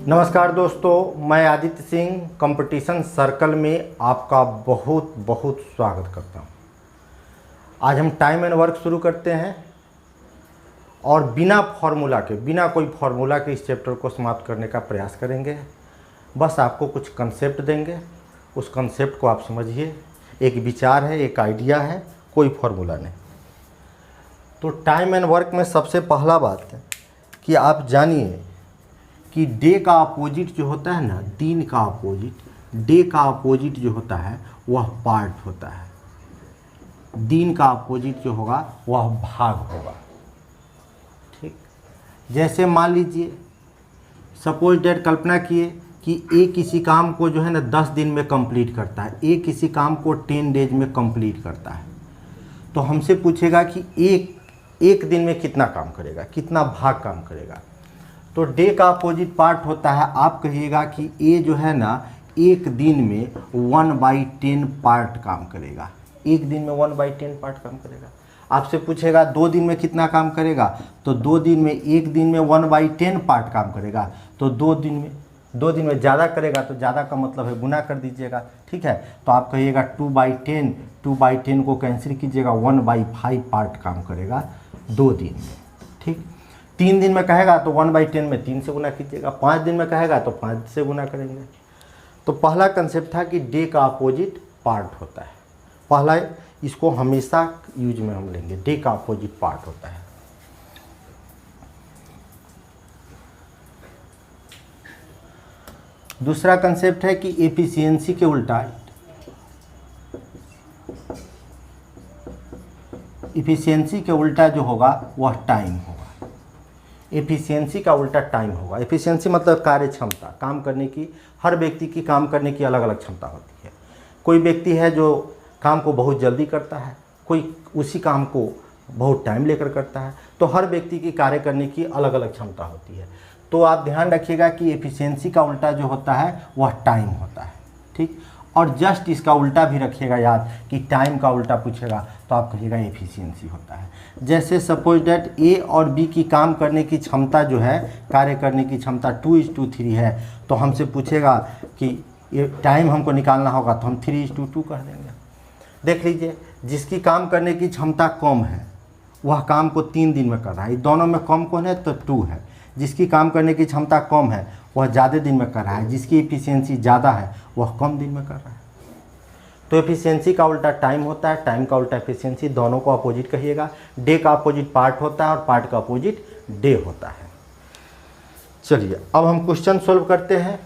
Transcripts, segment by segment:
नमस्कार दोस्तों, मैं आदित्य सिंह कंपटीशन सर्कल में आपका बहुत बहुत स्वागत करता हूं। आज हम टाइम एंड वर्क शुरू करते हैं और बिना कोई फार्मूला के इस चैप्टर को समाप्त करने का प्रयास करेंगे। बस आपको कुछ कंसेप्ट देंगे, उस कंसेप्ट को आप समझिए। एक विचार है, एक आइडिया है, कोई फार्मूला नहीं। तो टाइम एंड वर्क में सबसे पहला बात है कि आप जानिए कि डे का अपोजिट जो होता है ना, दिन का अपोजिट, डे का अपोजिट जो होता है वह पार्ट होता है। दिन का अपोजिट जो होगा वह भाग होगा। ठीक, जैसे मान लीजिए सपोज डेट कल्पना किए कि ए किसी काम को जो है ना 10 दिन में कंप्लीट करता है, ए किसी काम को 10 डेज में कंप्लीट करता है। तो हमसे पूछेगा कि एक दिन में कितना काम करेगा, कितना भाग काम करेगा। तो डे का अपोजिट पार्ट होता है, आप कहिएगा कि ए जो है ना एक दिन में 1/10 पार्ट काम करेगा। एक दिन में 1/10 पार्ट काम करेगा। आपसे पूछेगा 2 दिन में कितना काम करेगा, तो 2 दिन में, एक दिन में 1/10 पार्ट काम करेगा। तो 2 दिन में ज़्यादा करेगा, तो ज़्यादा का मतलब है गुना कर दीजिएगा। ठीक है, तो आप कहिएगा 2/10 को कैंसिल कीजिएगा, 1/5 पार्ट काम करेगा 2 दिन में। ठीक, 3 दिन में कहेगा तो 1/10 में 3 से गुना कीजिएगा, 5 दिन में कहेगा तो 5 से गुना करेंगे। तो पहला कंसेप्ट था कि डे का अपोजिट पार्ट होता है। पहला इसको हमेशा यूज में हम लेंगे, डे का अपोजिट पार्ट होता है। दूसरा कंसेप्ट है कि एफिशिएंसी के उल्टा, एफिशिएंसी के उल्टा जो होगा वह टाइम होगा। एफिशिएंसी का उल्टा टाइम होगा। एफिशिएंसी मतलब कार्य क्षमता, काम करने की, हर व्यक्ति की काम करने की अलग अलग क्षमता होती है। कोई व्यक्ति है जो काम को बहुत जल्दी करता है, कोई उसी काम को बहुत टाइम लेकर करता है। तो हर व्यक्ति की कार्य करने की अलग अलग क्षमता होती है। तो आप ध्यान रखिएगा कि एफिशिएंसी का उल्टा जो होता है वह टाइम होता है। ठीक, और जस्ट इसका उल्टा भी रखिएगा याद कि टाइम का उल्टा पूछेगा तो आप कहिएगा एफिशिएंसी होता है। जैसे सपोज डेट ए और बी की काम करने की क्षमता जो है, कार्य करने की क्षमता 2:3 है। तो हमसे पूछेगा कि ये टाइम हमको निकालना होगा, तो हम 3:2 कर देंगे। देख लीजिए, जिसकी काम करने की क्षमता कम है वह काम को 3 दिन में कर रहा है। दोनों में कम कौन है, तो 2 है। जिसकी काम करने की क्षमता कम है वह ज़्यादा दिन में कर रहा है, जिसकी एफिशिएंसी ज़्यादा है वह कम दिन में कर रहा है। तो एफिशिएंसी का उल्टा टाइम होता है, टाइम का उल्टा एफिशिएंसी, दोनों को अपोजिट कहिएगा। डे का अपोजिट पार्ट होता है और पार्ट का अपोजिट डे होता है। चलिए अब हम क्वेश्चन सोल्व करते हैं।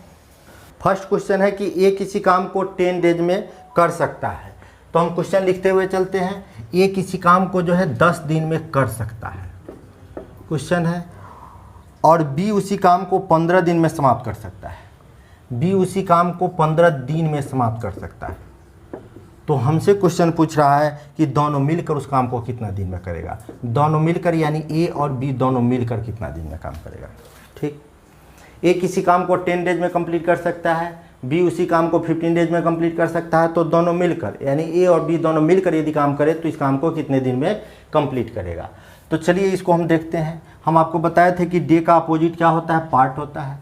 फर्स्ट क्वेश्चन है कि ए किसी काम को 10 डेज में कर सकता है। तो हम क्वेश्चन लिखते हुए चलते हैं। ए किसी काम को जो है 10 दिन में कर सकता है, क्वेश्चन है। और बी उसी काम को 15 दिन में समाप्त कर सकता है। बी उसी काम को 15 दिन में समाप्त कर सकता है। तो हमसे क्वेश्चन पूछ रहा है कि दोनों मिलकर उस काम को कितना दिन में करेगा। दोनों मिलकर यानी ए और बी दोनों मिलकर कितना दिन में काम करेगा। ठीक, ए किसी काम को 10 डेज में कंप्लीट कर सकता है, बी उसी काम को 15 डेज में कंप्लीट कर सकता है। तो दोनों मिलकर यानी ए और बी दोनों मिलकर यदि काम करे तो इस काम को कितने दिन में कंप्लीट करेगा। तो चलिए इसको हम देखते हैं। हम आपको बताए थे कि डे का अपोजिट क्या होता है, पार्ट होता है।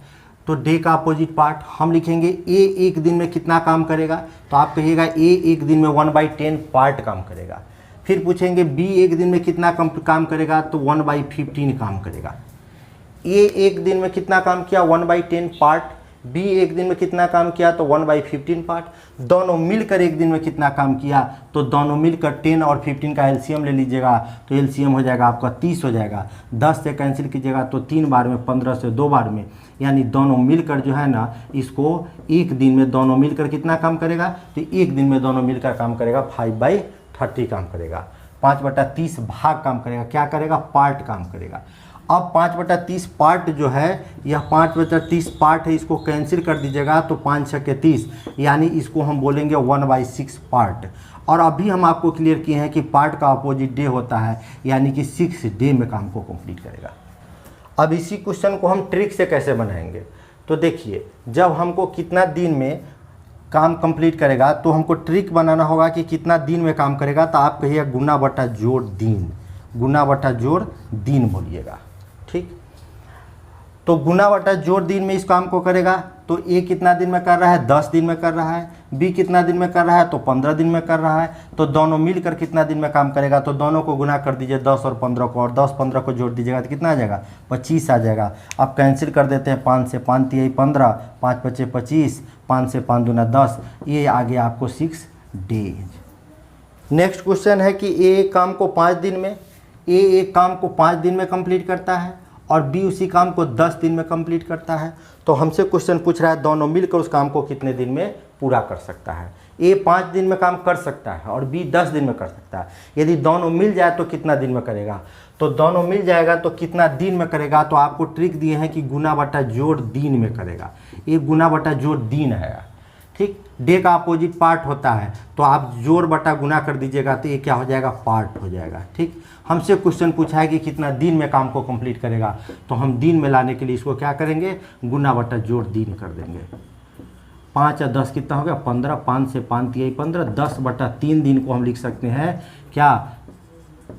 तो डे का अपोजिट पार्ट हम लिखेंगे ए एक दिन में कितना काम करेगा। तो आप कहिएगा ए एक दिन में 1/10 पार्ट काम करेगा। फिर पूछेंगे बी एक दिन में कितना काम करेगा, तो 1/15 काम करेगा। ए एक दिन में कितना काम किया, 1/10 पार्ट। बी एक दिन में कितना काम किया, तो 1/15 पार्ट। दोनों मिलकर एक दिन में कितना काम किया, तो दोनों मिलकर 10 और 15 का एलसीएम ले लीजिएगा। तो एलसीएम हो जाएगा आपका 30 हो जाएगा। 10 से कैंसिल कीजिएगा तो 3 बार में, 15 से 2 बार में, यानी दोनों मिलकर जो है ना इसको एक दिन में दोनों मिलकर कितना काम करेगा, तो एक दिन में दोनों मिलकर काम करेगा 5/30 काम करेगा। 5/30 भाग काम करेगा, क्या करेगा, पार्ट काम करेगा। अब 5/30 पार्ट जो है, यह 5/30 पार्ट है, इसको कैंसिल कर दीजिएगा तो 5×6 = 30, यानी इसको हम बोलेंगे 1/6 पार्ट। और अभी हम आपको क्लियर किए हैं कि पार्ट का अपोजिट डे होता है, यानी कि 6 डे में काम को कंप्लीट करेगा। अब इसी क्वेश्चन को हम ट्रिक से कैसे बनाएंगे, तो देखिए, जब हमको कितना दिन में काम कंप्लीट करेगा तो हमको ट्रिक बनाना होगा कि कितना दिन में काम करेगा। तो आप कहिए गुना बटा जोड़ दिन, गुना बटा जोड़ दिन बोलिएगा। ठीक, तो गुना बटा जोड़ दिन में इस काम को करेगा, तो ए कितना दिन में कर रहा है, 10 दिन में कर रहा है, बी कितना दिन में कर रहा है, तो 15 दिन में कर रहा है, तो दोनों मिलकर कितना दिन में काम करेगा, तो दोनों को गुना कर दीजिए 10 और 15 को, और 10 15 को जोड़ दीजिएगा तो कितना आ जाएगा, 25 आ जाएगा। अब कैंसिल कर देते हैं, 5 से 5 तिहाई 15, 5 पचे 25, 5 से 5 दूना 10, ये आ गया आपको 6 डेज। नेक्स्ट क्वेश्चन है कि ए एक काम को 5 दिन में, ए एक काम को 5 दिन में कंप्लीट करता है और बी उसी काम को 10 दिन में कंप्लीट करता है। तो हमसे क्वेश्चन पूछ रहा है दोनों मिलकर उस काम को कितने दिन में पूरा कर सकता है। ए 5 दिन में काम कर सकता है और बी 10 दिन में कर सकता है। यदि दोनों मिल जाए तो कितना दिन में करेगा, तो दोनों मिल जाएगा तो कितना दिन में करेगा, तो आपको ट्रिक दिए हैं कि गुना बटा जोड़ दिन में करेगा। ये गुना बटा जोड़ दिन है, ठीक। डे का अपोजिट पार्ट होता है, तो आप जोड़ बटा गुना कर दीजिएगा तो ये क्या हो जाएगा, पार्ट हो जाएगा, ठीक। हमसे क्वेश्चन पूछा है कि कितना दिन में काम को कंप्लीट करेगा, तो हम दिन में लाने के लिए इसको क्या करेंगे, गुना बटा जोड़ दिन कर देंगे। 5 और 10 कितना हो गया, 15, 5 से 5 तिहाई 15, 10 बटा 3 दिन को हम लिख सकते हैं क्या,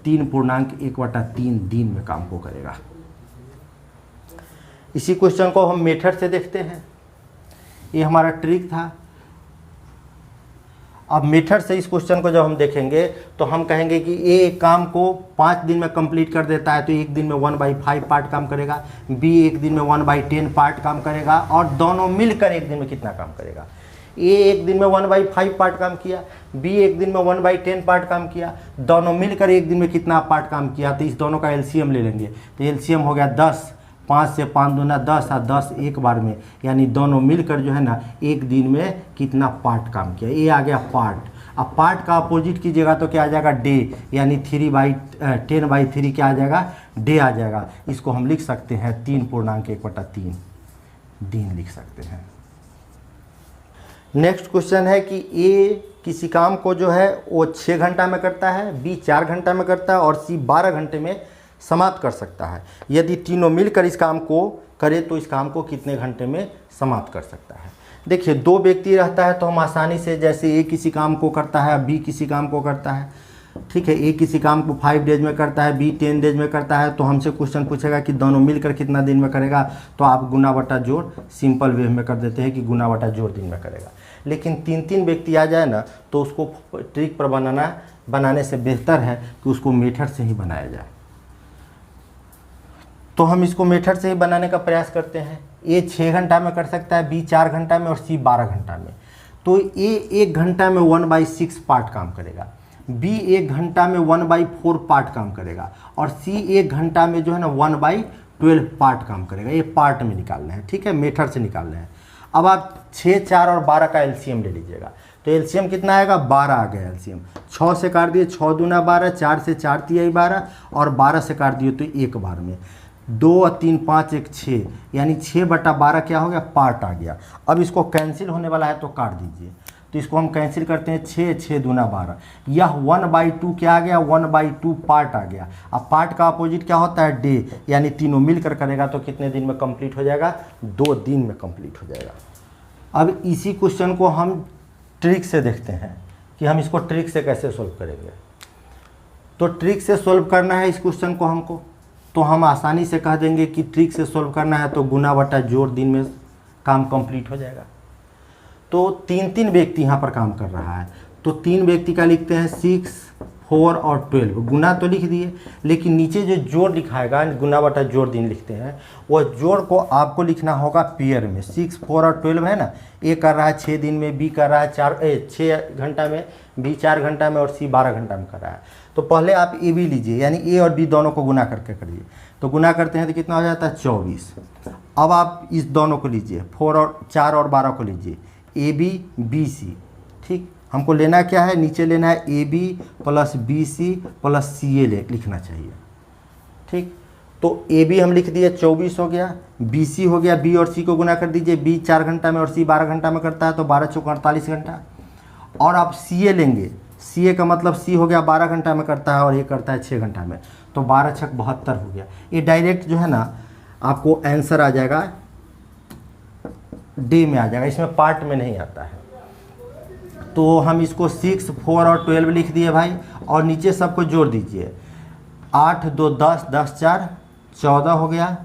3.1/3 दिन में काम को करेगा। इसी क्वेश्चन को हम मेथड से देखते हैं, ये हमारा ट्रिक था। अब मेथड से इस क्वेश्चन को जब हम देखेंगे तो हम कहेंगे कि ए एक काम को 5 दिन में कंप्लीट कर देता है, तो एक दिन में 1/5 पार्ट काम करेगा, बी एक दिन में 1/10 पार्ट काम करेगा, और दोनों मिलकर एक दिन में कितना काम करेगा। ए एक दिन में 1/5 पार्ट काम किया, बी एक दिन में 1/10 पार्ट काम किया, दोनों मिलकर एक दिन में कितना पार्ट काम किया, तो इस दोनों का एलसीएम ले लेंगे। तो एलसीएम हो गया 10, 5 से 5 दूना 10 और 10 एक बार में, यानी दोनों मिलकर जो है ना एक दिन में कितना पार्ट काम किया, ये आ गया पार्ट। अब पार्ट का अपोजिट कीजिएगा तो क्या आ जाएगा, डे, यानी 3/10/3 क्या आ जाएगा, डे आ जाएगा। इसको हम लिख सकते हैं 3.1/3 दिन लिख सकते हैं। नेक्स्ट क्वेश्चन है कि ए किसी काम को जो है वो 6 घंटा में करता है, बी 4 घंटा में करता है और सी 12 घंटे में समाप्त कर सकता है। यदि तीनों मिलकर इस काम को करे तो इस काम को कितने घंटे में समाप्त कर सकता है। देखिए 2 व्यक्ति रहता है तो हम आसानी से, जैसे ए किसी काम को करता है, बी किसी काम को करता है, ठीक है, ए किसी काम को 5 डेज में करता है, बी 10 डेज में करता है, तो हमसे क्वेश्चन पूछेगा कि दोनों मिलकर कितना दिन में करेगा, तो आप गुना बटा जोड़ सिंपल वे में कर देते हैं कि गुना बटा जोड़ दिन में करेगा। लेकिन 3-3 व्यक्ति आ जाए ना तो उसको ट्रिक पर बनाने से बेहतर है कि उसको मेथड से ही बनाया जाए। तो हम इसको मेथड से ही बनाने का प्रयास करते हैं। ए 6 घंटा में कर सकता है, बी 4 घंटा में और सी 12 घंटा में। तो ए 1 घंटा में 1/6 पार्ट काम करेगा, बी 1 घंटा में 1/4 पार्ट काम करेगा, और सी 1 घंटा में जो है ना 1/12 पार्ट काम करेगा। ये पार्ट में निकालना है, ठीक है, मेथड से निकालना है। अब आप 6, 4 और 12 का एलसीएम ले लीजिएगा, तो एलसीएम कितना आएगा, 12 आ गया एलसीएम। 6 से काट दिए 6 दूना 12, 4 से 4 तिहाई 12 और 12 से काट दिए तो एक बार में 2 और 3 5 1 6, यानी 6/12 क्या हो गया, पार्ट आ गया। अब इसको कैंसिल होने वाला है तो काट दीजिए, तो इसको हम कैंसिल करते हैं, 6 6 दूना 12, यह 1/2 क्या आ गया, 1/2 पार्ट आ गया। अब पार्ट का अपोजिट क्या होता है, डे, यानी तीनों मिलकर करेगा तो कितने दिन में कंप्लीट हो जाएगा, 2 दिन में कंप्लीट हो जाएगा। अब इसी क्वेश्चन को हम ट्रिक से देखते हैं कि हम इसको ट्रिक से कैसे सोल्व करेंगे। तो ट्रिक से सोल्व करना है इस क्वेश्चन को हमको, तो हम आसानी से कह देंगे कि ट्रिक से सोल्व करना है तो गुना बटा जोड़ दिन में काम कंप्लीट हो जाएगा। तो 3-3 व्यक्ति यहाँ पर काम कर रहा है, तो 3 व्यक्ति का लिखते हैं 6, 4 और 12। गुना तो लिख दिए, लेकिन नीचे जो जोड़ लिखाएगा गुना बटा जोड़ दिन लिखते हैं, वह जोड़ को आपको लिखना होगा पेयर में। 6, 4 और 12 है ना, ए कर रहा है 6 दिन में, बी कर रहा है 6 घंटा में, बी 4 घंटा में और सी 12 घंटा में कर रहा है। तो पहले आप ए बी लीजिए, यानी ए और बी दोनों को गुना करके करिए, तो गुना करते हैं तो कितना हो जाता है, 24। अब आप इस दोनों को लीजिए, 4 और 12 को लीजिए, ए बी बी सी, ठीक। हमको लेना क्या है, नीचे लेना है A B plus B C plus C A लिखना चाहिए, ठीक। तो ए बी हम लिख दिए 24 हो गया, बी सी हो गया, बी और सी को गुना कर दीजिए, बी 4 घंटा में और सी 12 घंटा में करता है, तो 12 चौक 48 घंटा। और आप सी ए लेंगे, सी ए का मतलब सी हो गया 12 घंटा में करता है और ये करता है 6 घंटा में, तो 12 छक 72 हो गया। ये डायरेक्ट जो है ना आपको आंसर आ जाएगा, डे में आ जाएगा, इसमें पार्ट में नहीं आता है। तो हम इसको 6, 4 और 12 लिख दिए भाई, और नीचे सबको जोड़ दीजिए, 8 2 10, 10 4 14 हो गया,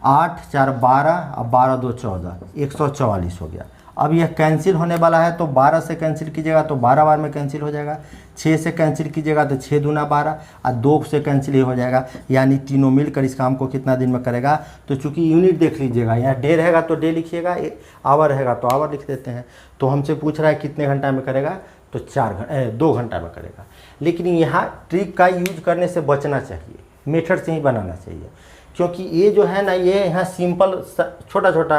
8 4 12 और 12 2 14, 144 हो गया। अब यह कैंसिल होने वाला है तो 12 से कैंसिल कीजिएगा तो 12 बार में कैंसिल हो जाएगा, 6 से कैंसिल कीजिएगा तो 6 दूना 12 और 2 से कैंसिल ही हो जाएगा, यानी तीनों मिलकर इस काम को कितना दिन में करेगा। तो चूंकि यूनिट देख लीजिएगा, यहाँ डे रहेगा तो डे लिखिएगा, आवर रहेगा तो आवर लिख देते हैं। तो हमसे पूछ रहा है कितने घंटा में करेगा, तो 2 घंटा में करेगा। लेकिन यहाँ ट्रिक का यूज करने से बचना चाहिए, मेथड से ही बनाना चाहिए, क्योंकि ये जो है ना, ये यहाँ सिंपल छोटा छोटा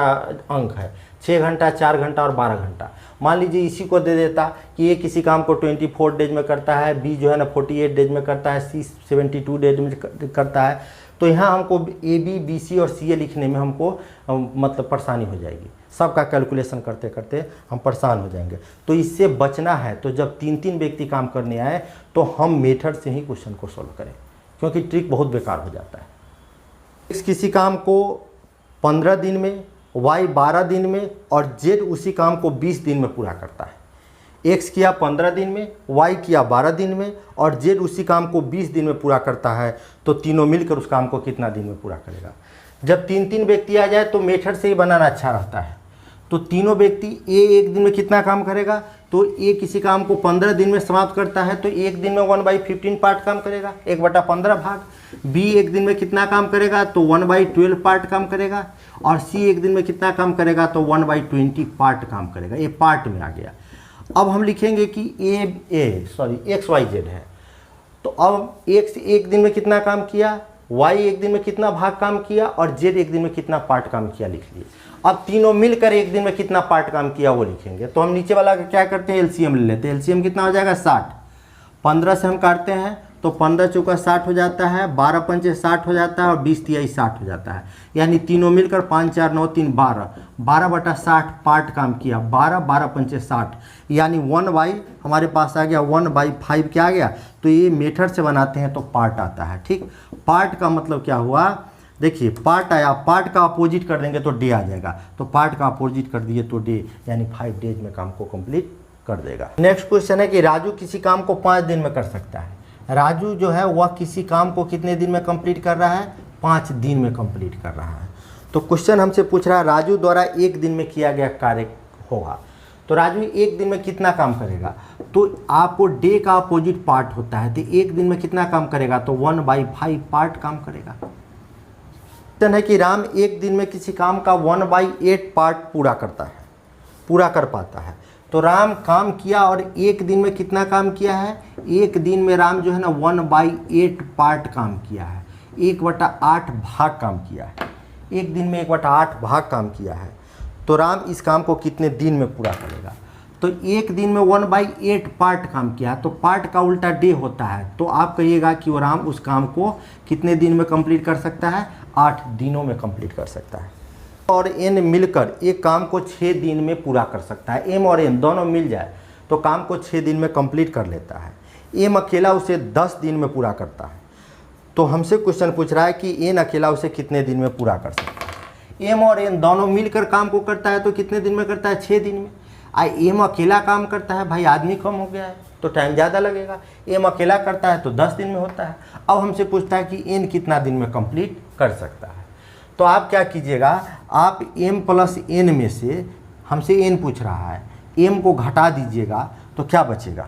अंक है, 6 घंटा, 4 घंटा और 12 घंटा। मान लीजिए इसी को दे देता कि ये किसी काम को 24 डेज में करता है, बी जो है ना 48 डेज में करता है, सी 72 डेज में करता है, तो यहाँ हमको ए बी बी सी और सी ए लिखने में हमको मतलब परेशानी हो जाएगी, सबका कैलकुलेशन करते करते हम परेशान हो जाएंगे। तो इससे बचना है, तो जब 3 व्यक्ति काम करने आए तो हम मेथड से ही क्वेश्चन को सॉल्व करें, क्योंकि ट्रिक बहुत बेकार हो जाता है। किसी काम को 15 दिन में, y 12 दिन में और z उसी काम को 20 दिन में पूरा करता है। x किया 15 दिन में, y किया 12 दिन में और z उसी काम को 20 दिन में पूरा करता है, तो तीनों मिलकर उस काम को कितना दिन में पूरा करेगा। जब 3 व्यक्ति आ जाए तो मेथड से ही बनाना अच्छा रहता है। तो तीनों व्यक्ति a एक दिन में कितना काम करेगा, तो a किसी काम को 15 दिन में समाप्त करता है तो एक दिन में 1/15 पार्ट काम करेगा, 1/15 भाग। b एक दिन में कितना काम करेगा, तो 1/12 पार्ट काम करेगा। और c एक दिन में कितना काम करेगा, तो 1/20 पार्ट काम करेगा। ये पार्ट में आ गया। अब हम लिखेंगे कि x y z है, तो अब x एक दिन में कितना काम किया, y एक दिन में कितना भाग काम किया और z एक दिन में कितना पार्ट काम किया लिख लिए। अब तीनों मिलकर एक दिन में कितना पार्ट काम किया वो लिखेंगे। तो हम नीचे वाला क्या करते हैं, एलसीएम ले लेते हैं। एलसीएम कितना हो जाएगा, 60। 15 से हम काटते हैं तो 15 चौका 60 हो जाता है, 12 पंचे 60 हो जाता है और 20 तिहाई 60 हो जाता है, यानी तीनों मिलकर 5 4 9 3 12, 12/60 पार्ट काम किया। 12 पंचे 60, यानी 1/, हमारे पास आ गया 1/5 क्या आ गया। तो ये मेथड से बनाते हैं तो पार्ट आता है। ठीक, पार्ट का मतलब क्या हुआ, देखिए पार्ट आया, पार्ट का अपोजिट कर देंगे तो डे आ जाएगा, तो पार्ट का अपोजिट कर दिए तो डे, यानी 5 डेज में काम को कंप्लीट कर देगा। नेक्स्ट क्वेश्चन है कि राजू किसी काम को 5 दिन में कर सकता है। राजू जो है वह किसी काम को कितने दिन में कंप्लीट कर रहा है, 5 दिन में कंप्लीट कर रहा है। तो क्वेश्चन हमसे पूछ रहा है राजू द्वारा एक दिन में किया गया कार्य होगा। तो राजू एक दिन में कितना काम करेगा, तो आपको डे का अपोजिट पार्ट होता है, तो एक दिन में कितना काम करेगा, तो 1/5 पार्ट काम करेगा। है कि राम एक दिन में किसी काम का 1/8 पार्ट पूरा करता है, पूरा कर पाता है। तो राम काम किया और एक दिन में कितना काम किया है, एक दिन में राम जो है ना 1/8 पार्ट काम किया है, 1/8 भाग काम किया है, एक दिन में 1/8 भाग काम किया है। तो राम इस काम को कितने दिन में पूरा करेगा, तो एक दिन में 1/8 पार्ट काम किया, तो पार्ट का उल्टा डे होता है। तो आप कहिएगा कि वो राम उस काम को कितने दिन में कंप्लीट कर सकता है, 8 दिनों में कंप्लीट कर सकता है। और n मिलकर एक काम को 6 दिन में पूरा कर सकता है। m और n दोनों मिल जाए तो काम को 6 दिन में कंप्लीट कर लेता है। m अकेला उसे 10 दिन में पूरा करता है। तो हमसे क्वेश्चन पूछ रहा है कि n अकेला उसे कितने दिन में पूरा कर सकता है। m और n दोनों मिलकर काम को करता है तो कितने दिन में करता है, 6 दिन में। m अकेला काम करता है, भाई आदमी कम हो गया है तो टाइम ज़्यादा लगेगा। m अकेला करता है तो 10 दिन में होता है। अब हमसे पूछता है कि n कितना दिन में कंप्लीट कर सकता है। तो आप क्या कीजिएगा, आप m + n में से, हमसे n पूछ रहा है, m को घटा दीजिएगा तो क्या बचेगा।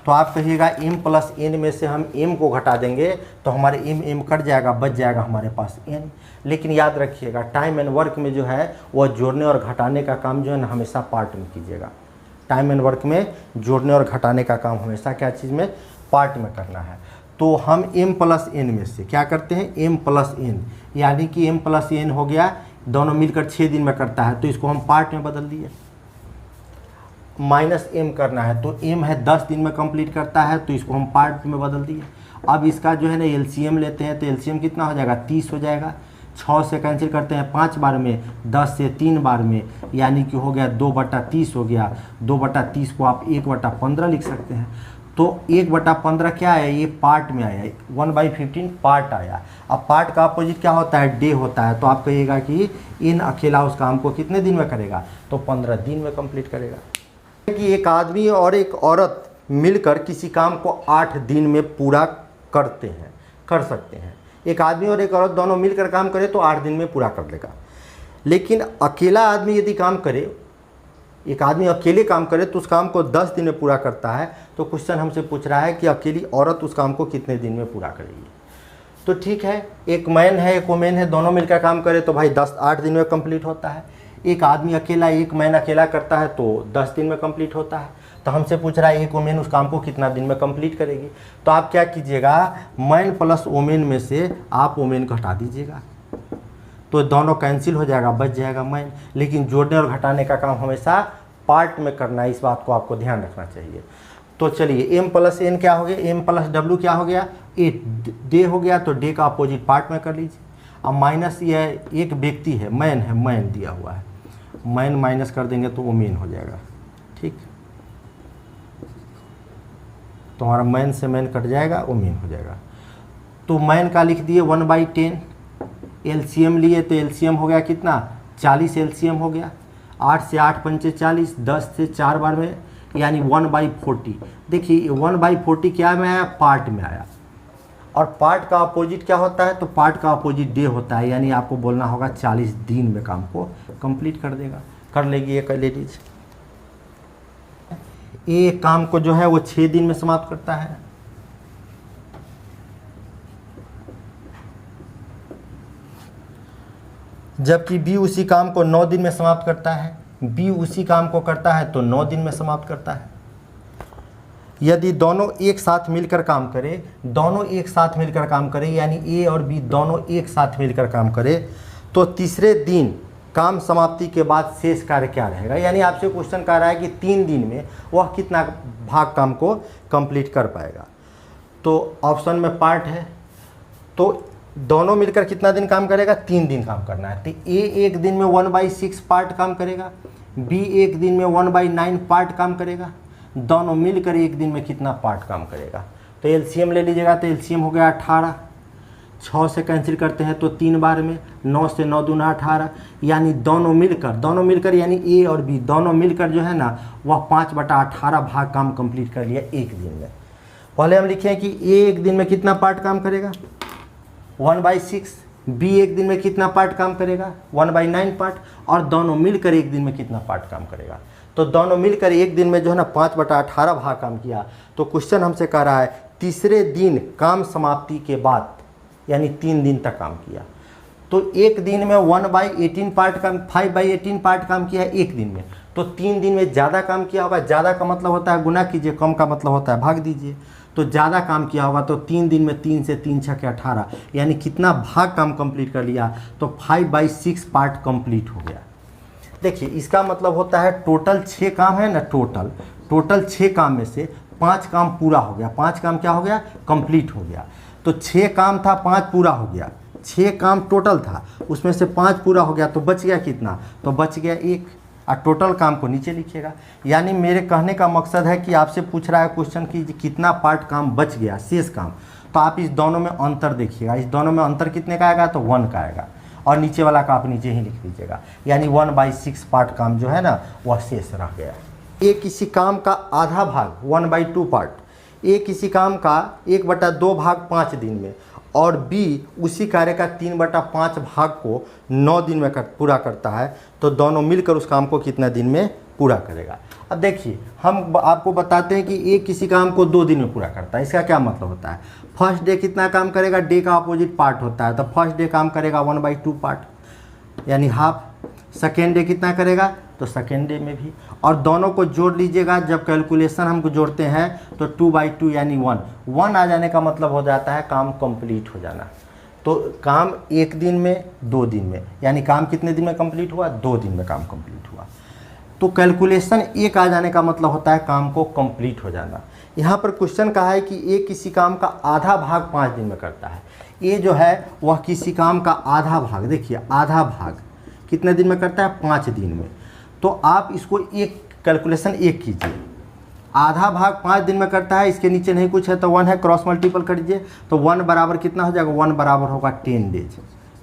तो आप कहिएगा m + n में से हम m को घटा देंगे तो हमारे m कट जाएगा, बच जाएगा हमारे पास n। लेकिन याद रखिएगा टाइम एंड वर्क में जो है वह जोड़ने और घटाने का काम जो है ना हमेशा पार्ट में कीजिएगा। टाइम एंड वर्क में जोड़ने और घटाने का काम हमेशा क्या चीज़ में, पार्ट में करना है। तो हम m + n में से क्या करते हैं, m + n, यानी कि m + n हो गया, दोनों मिलकर 6 दिन में करता है तो इसको हम पार्ट में बदल दिए। -m करना है तो m है 10 दिन में कंप्लीट करता है तो इसको हम पार्ट में बदल दिए। अब इसका जो है ना एलसीएम लेते हैं तो एलसीएम कितना हो जाएगा, 30 हो जाएगा। 6 से कैंसिल करते हैं 5 बार में, 10 से 3 बार में, यानी कि हो गया 2/30 हो गया। 2/30 को आप 1/15 लिख सकते हैं। तो 1/15 क्या है, ये पार्ट में आया, 1/15 पार्ट आया। अब पार्ट का अपोजिट क्या होता है, डे होता है। तो आप कहिएगा कि इन अकेला उस काम को कितने दिन में करेगा, तो 15 दिन में कंप्लीट करेगा। कि एक आदमी और एक औरत मिलकर किसी काम को 8 दिन में पूरा कर सकते हैं। एक आदमी और एक औरत दोनों मिलकर काम करे तो 8 दिन में पूरा कर लेगा। लेकिन अकेला आदमी यदि काम करे, एक आदमी अकेले काम करे तो उस काम को 10 दिन में पूरा करता है। तो क्वेश्चन हमसे पूछ रहा है कि अकेली औरत उस काम को कितने दिन में पूरा करेगी। तो ठीक है, एक मैन है एक वोमेन है, दोनों मिलकर काम करे तो भाई 8 दिन में कंप्लीट होता है। एक आदमी अकेला, एक मैन अकेला करता है तो 10 दिन में कंप्लीट होता है। तो हमसे पूछ रहा है एक वोमेन उस काम को कितना दिन में कंप्लीट करेगी। तो आप क्या कीजिएगा, मैन प्लस वोमेन में से आप वोमेन को हटा दीजिएगा, तो दोनों कैंसिल हो जाएगा, बच जाएगा मैन। लेकिन जोड़ने और घटाने का काम हमेशा पार्ट में करना है, इस बात को आपको ध्यान रखना चाहिए। तो चलिए m प्लस n क्या हो गया, m प्लस w क्या हो गया, ए डे हो गया। तो डे का अपोजिट पार्ट में कर लीजिए। अब माइनस ये एक व्यक्ति है, मैन दिया हुआ है, मैन माइनस कर देंगे तो वोमेन हो जाएगा। ठीक, तो हमारा मैन से मैन कट जाएगा, वोमेन हो जाएगा। तो मैन का लिख दिए 1/10, एलसीएम लिए तो एलसीएम हो गया कितना, 40 एलसीएम हो गया। 8 से 8 पंचे 40, 10 से 4 बार में यानी 1/40। देखिए 1/40 क्या में आया, पार्ट में आया। और पार्ट का अपोजिट क्या होता है, तो पार्ट का अपोजिट डे होता है, यानी आपको बोलना होगा 40 दिन में काम को कंप्लीट कर देगा, कर लेगी एक लेडीज। ए काम को जो है वो 6 दिन में समाप्त करता है। जबकि बी उसी काम को 9 दिन में समाप्त करता है। बी उसी काम को करता है तो 9 दिन में समाप्त करता है। यदि दोनों एक साथ मिलकर काम करें, दोनों एक साथ मिलकर काम करें, यानी ए और बी दोनों एक साथ मिलकर काम करें, तो तीसरे दिन काम समाप्ति के बाद शेष कार्य क्या रहेगा। यानी आपसे क्वेश्चन कह रहा है कि 3 दिन में वह कितना भाग काम को कंप्लीट कर पाएगा। तो ऑप्शन में पार्ट है, तो दोनों मिलकर कितना दिन काम करेगा, 3 दिन काम करना है। तो ए एक दिन में 1/6 पार्ट काम करेगा, बी एक दिन में 1/9 पार्ट काम करेगा, दोनों मिलकर एक दिन में कितना पार्ट काम करेगा। तो एलसीएम ले लीजिएगा, तो एलसीएम हो गया 18, 6 से कैंसिल करते हैं तो 3 बार में, 9 से 9 दूना 18, यानी दोनों मिलकर यानी ए और बी दोनों मिलकर जो है ना वह 5/18 भाग काम कंप्लीट कर लिया एक दिन में। पहले हम लिखे हैं कि ए एक दिन में कितना पार्ट काम करेगा, 1/6, बी एक दिन में कितना पार्ट काम करेगा, 1/9 पार्ट, और दोनों मिलकर एक दिन में कितना पार्ट काम करेगा। तो दोनों मिलकर एक दिन में जो है ना 5/18 भाग काम किया। तो क्वेश्चन हमसे कह रहा है तीसरे दिन काम समाप्ति के बाद, यानी 3 दिन तक काम किया। तो एक दिन में 1/18 पार्ट काम, 5/18 पार्ट काम किया एक दिन में। तो 3 दिन में ज़्यादा काम किया होगा, ज़्यादा का मतलब होता है गुना कीजिए, कम का मतलब होता है भाग दीजिए। तो ज़्यादा काम किया होगा तो 3 दिन में 3 से 3 छके 18, यानी कितना भाग काम कंप्लीट कर लिया, तो 5/6 पार्ट कंप्लीट हो गया। देखिए इसका मतलब होता है टोटल 6 काम है ना, टोटल 6 काम में से 5 काम पूरा हो गया, 5 काम क्या हो गया, कंप्लीट हो गया। तो 6 काम था, 5 पूरा हो गया, 6 काम टोटल था, उसमें से 5 पूरा हो गया, तो बच गया कितना, तो बच गया 1। और टोटल काम को नीचे लिखिएगा। यानी मेरे कहने का मकसद है कि आपसे पूछ रहा है क्वेश्चन कि कितना पार्ट काम बच गया, शेष काम। तो आप इस दोनों में अंतर देखिएगा, इस दोनों में अंतर कितने का आएगा, तो 1 का आएगा, और नीचे वाला का आप नीचे ही लिख लीजिएगा। यानी 1/6 पार्ट काम जो है ना वह शेष रह गया। ए किसी काम का आधा भाग 1/2 पार्ट, ए किसी काम का 1/2 भाग 5 दिन में, और बी उसी कार्य का 3/5 भाग को 9 दिन में पूरा करता है। तो दोनों मिलकर उस काम को कितना दिन में पूरा करेगा। अब देखिए हम आपको बताते हैं कि ए किसी काम को 2 दिन में पूरा करता है। इसका क्या मतलब होता है, फर्स्ट डे कितना काम करेगा, डे का अपोजिट पार्ट होता है, तो फर्स्ट डे काम करेगा 1/2 पार्ट यानी हाफ। सेकेंड डे कितना करेगा, तो सेकेंड डे में भी, और दोनों को जोड़ लीजिएगा। जब कैलकुलेशन हमको जोड़ते हैं तो 2/2 यानी 1 आ जाने का मतलब हो जाता है काम कंप्लीट हो जाना। तो काम 1 दिन में, 2 दिन में, यानी काम कितने दिन में कंप्लीट हुआ, 2 दिन में काम कंप्लीट हुआ। तो कैलकुलेशन 1 आ जाने का मतलब होता है काम को कंप्लीट हो जाना। यहाँ पर क्वेश्चन कहा है कि ए किसी काम का आधा भाग 5 दिन में करता है। ए जो है वह किसी काम का आधा भाग, देखिए आधा भाग कितने दिन में करता है, 5 दिन में। तो आप इसको एक कैलकुलेशन 1 कीजिए, आधा भाग 5 दिन में करता है, इसके नीचे नहीं कुछ है तो 1 है, क्रॉस मल्टीपल कर दीजिए। तो 1 बराबर कितना हो जाएगा, 1 बराबर होगा 10 डेज।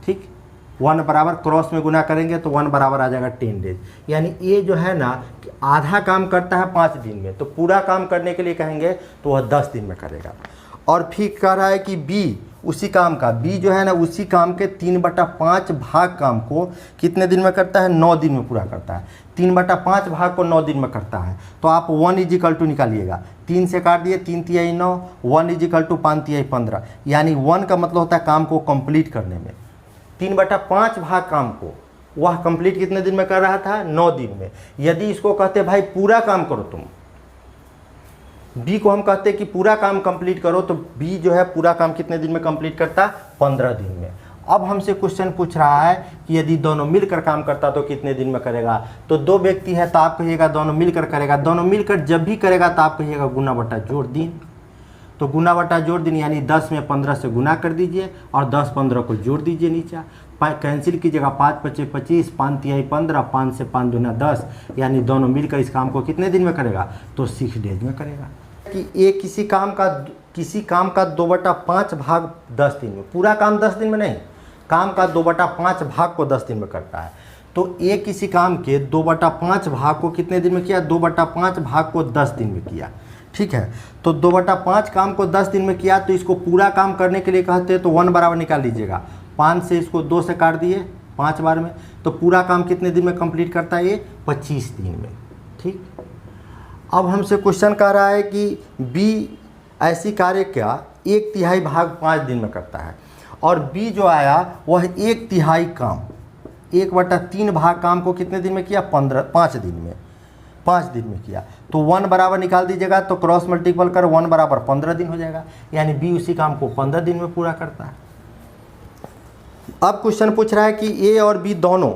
ठीक, 1 बराबर क्रॉस में गुना करेंगे तो 1 बराबर आ जाएगा 10 डेज। यानी ये जो है ना कि आधा काम करता है 5 दिन में, तो पूरा काम करने के लिए कहेंगे तो वह 10 दिन में करेगा। और फिर कह रहा है कि बी उसी काम का, बी जो है ना उसी काम के 3/5 भाग काम को कितने दिन में करता है, 9 दिन में पूरा करता है। 3/5 भाग को 9 दिन में करता है। तो आप 1 = निकालिएगा, 3 से काट दिए, 3 तिहाई 9, 1 = 5 तिहाई 15, यानी 1 का मतलब होता है काम को कंप्लीट करने में। 3/5 भाग काम को वह कंप्लीट कितने दिन में कर रहा था, 9 दिन में। यदि इसको कहते भाई पूरा काम करो तुम, बी को हम कहते कि पूरा काम कंप्लीट करो, तो बी जो है पूरा काम कितने दिन में कंप्लीट करता, 15 दिन में। अब हमसे क्वेश्चन पूछ रहा है कि यदि दोनों मिलकर काम करता तो कितने दिन में करेगा। तो 2 व्यक्ति है तो आप कहिएगा दोनों मिलकर करेगा। दोनों मिलकर जब भी करेगा तो आप कहिएगा गुना बटा जोड़ दिन। तो गुना बटा जोड़ दिन यानी 10 में 15 से गुना कर दीजिए और 10 15 को जोड़ दीजिए नीचे। कैंसिल कीजिएगा, 5 × 5 = 25, 5 तिहाई 15, 5 से 5 दूना 10, यानी दोनों मिलकर इस काम को कितने दिन में करेगा, तो 6 डेज में करेगा। कि ये किसी काम का 2/5 भाग 10 दिन में, पूरा काम 10 दिन में नहीं, काम का 2/5 भाग को 10 दिन में करता है। तो ये किसी काम के 2/5 भाग को कितने दिन में किया, 2/5 भाग को 10 दिन में किया। ठीक है, तो 2/5 काम को 10 दिन में किया, तो इसको पूरा काम करने के लिए कहते हैं तो 1 बराबर निकाल लीजिएगा। 5 से इसको 2 से काट दिए 5 बार में, तो पूरा काम कितने दिन में कंप्लीट करता है, ये 25 दिन में। ठीक, अब हमसे क्वेश्चन कह रहा है कि बी ऐसी कार्य का 1/3 भाग 5 दिन में करता है, और बी जो आया वह 1/3 काम 1/3 भाग काम को कितने दिन में किया, 5 दिन में, 5 दिन में किया। तो 1 बराबर निकाल दीजिएगा, तो क्रॉस मल्टीपल कर 1 बराबर 15 दिन हो जाएगा, यानी बी उसी काम को 15 दिन में पूरा करता है। अब क्वेश्चन पूछ रहा है कि ए और बी दोनों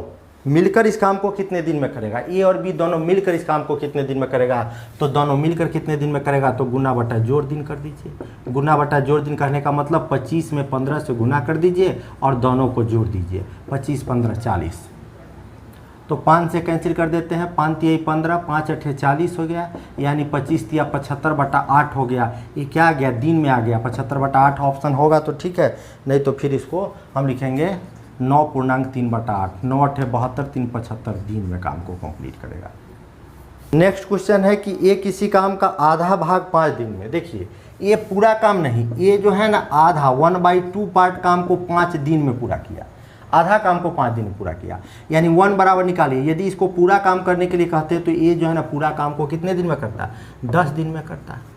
मिलकर इस काम को कितने दिन में करेगा। ए और बी दोनों मिलकर इस काम को कितने दिन में करेगा, तो दोनों मिलकर कितने दिन में करेगा, तो गुना बटा जोड़ दिन कर दीजिए। गुना बटा जोड़ दिन कहने का मतलब 25 में 15 से गुना कर दीजिए और दोनों को जोड़ दीजिए, 25 15 40। तो 5 से कैंसिल कर देते हैं, 5 तिहाई 15, 5 8 40 हो गया, यानी 25 तिया 75/8 हो गया। ये क्या आ गया, दिन में आ गया, 75/8 ऑप्शन होगा तो ठीक है, नहीं तो फिर इसको हम लिखेंगे 9.3/8, 9 8 72, 3 75 दिन में काम को कंप्लीट करेगा। नेक्स्ट क्वेश्चन है कि ये किसी काम का आधा भाग 5 दिन में। देखिए ये पूरा काम नहीं, ये जो है ना आधा 1/2 पार्ट काम को 5 दिन में पूरा किया, आधा काम को 5 दिन में पूरा किया, यानी 1 बराबर निकालिए। यदि इसको पूरा काम करने के लिए कहते हैं तो ये जो है ना पूरा काम को कितने दिन में करता है, 10 दिन में करता है।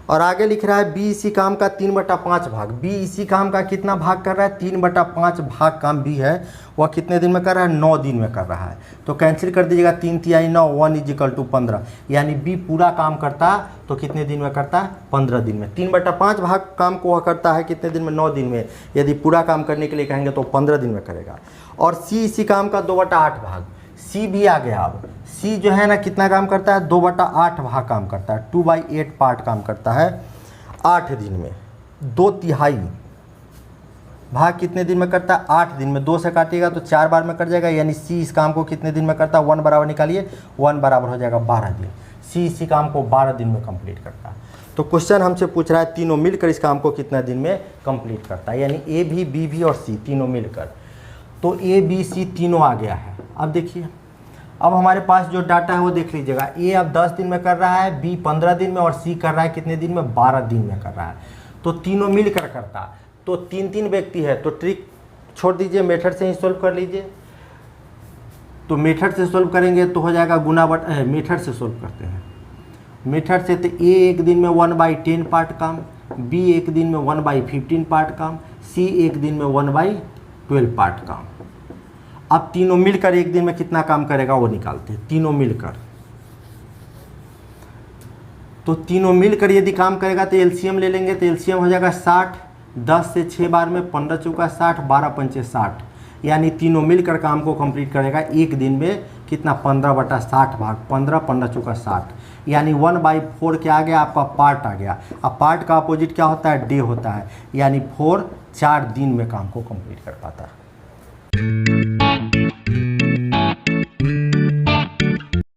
और आगे लिख रहा है बी इसी काम का 3/5 भाग, बी इसी काम का कितना भाग कर रहा है, 3/5 भाग काम बी है वह कितने दिन में कर रहा है, 9 दिन में कर रहा है। तो कैंसिल कर दीजिएगा, 3 तिहाई 9, 1 = 15, यानी बी पूरा काम करता तो कितने दिन में करता है, 15 दिन में। 3/5 भाग काम को वह करता है कितने दिन में, 9 दिन में। यदि पूरा काम करने के लिए कहेंगे तो 15 दिन में करेगा। और सी इसी काम का 2/8 भाग, सी भी आ गया। अब सी जो है ना कितना काम करता है, 2/8 भाग काम करता है, 2/8 पार्ट काम करता है 8 दिन में। 2/3 भाग कितने दिन में करता है, 8 दिन में। 2 से काटिएगा तो 4 बार में कट जाएगा, यानी सी इस काम को कितने दिन में करता है, 1 बराबर निकालिए, 1 बराबर हो जाएगा 12 दिन। सी इसी काम को 12 दिन में कंप्लीट करता है। तो क्वेश्चन हमसे पूछ रहा है तीनों मिलकर इस काम को कितना दिन में कंप्लीट करता है, यानी ए भी, बी भी और सी तीनों मिलकर। तो ए बी सी तीनों आ गया है। अब देखिए, अब हमारे पास जो डाटा है वो देख लीजिएगा। ए अब 10 दिन में कर रहा है, बी 15 दिन में, और सी कर रहा है कितने दिन में, 12 दिन में कर रहा है। तो तीनों मिलकर करता, तो 3 व्यक्ति है, तो ट्रिक छोड़ दीजिए, मेथड से ही सोल्व कर लीजिए। तो मेथड से सोल्व करेंगे तो हो जाएगा गुना बटा, मेथड से सोल्व करते हैं। मेथड से तो ए एक दिन में 1/10 पार्ट काम, बी एक दिन में 1/15 पार्ट काम, सी एक दिन में 1/12 पार्ट काम। अब तीनों मिलकर एक दिन में कितना काम करेगा वो निकालते हैं, तीनों मिलकर। तो तीनों मिलकर यदि काम करेगा तो एलसीएम ले लेंगे, तो एलसीएम हो जाएगा 60, 10 से 6 बार में, 15 चौका 60, 12 पंचे 60, यानी तीनों मिलकर काम को कंप्लीट करेगा एक दिन में कितना, 15/60 भाग 15, 15 चौका 60, यानी 1/4 क्या आ गया आपका, पार्ट आ गया। अब पार्ट का अपोजिट क्या होता है, डे होता है, यानी 4 दिन में काम को कंप्लीट कर पाता है।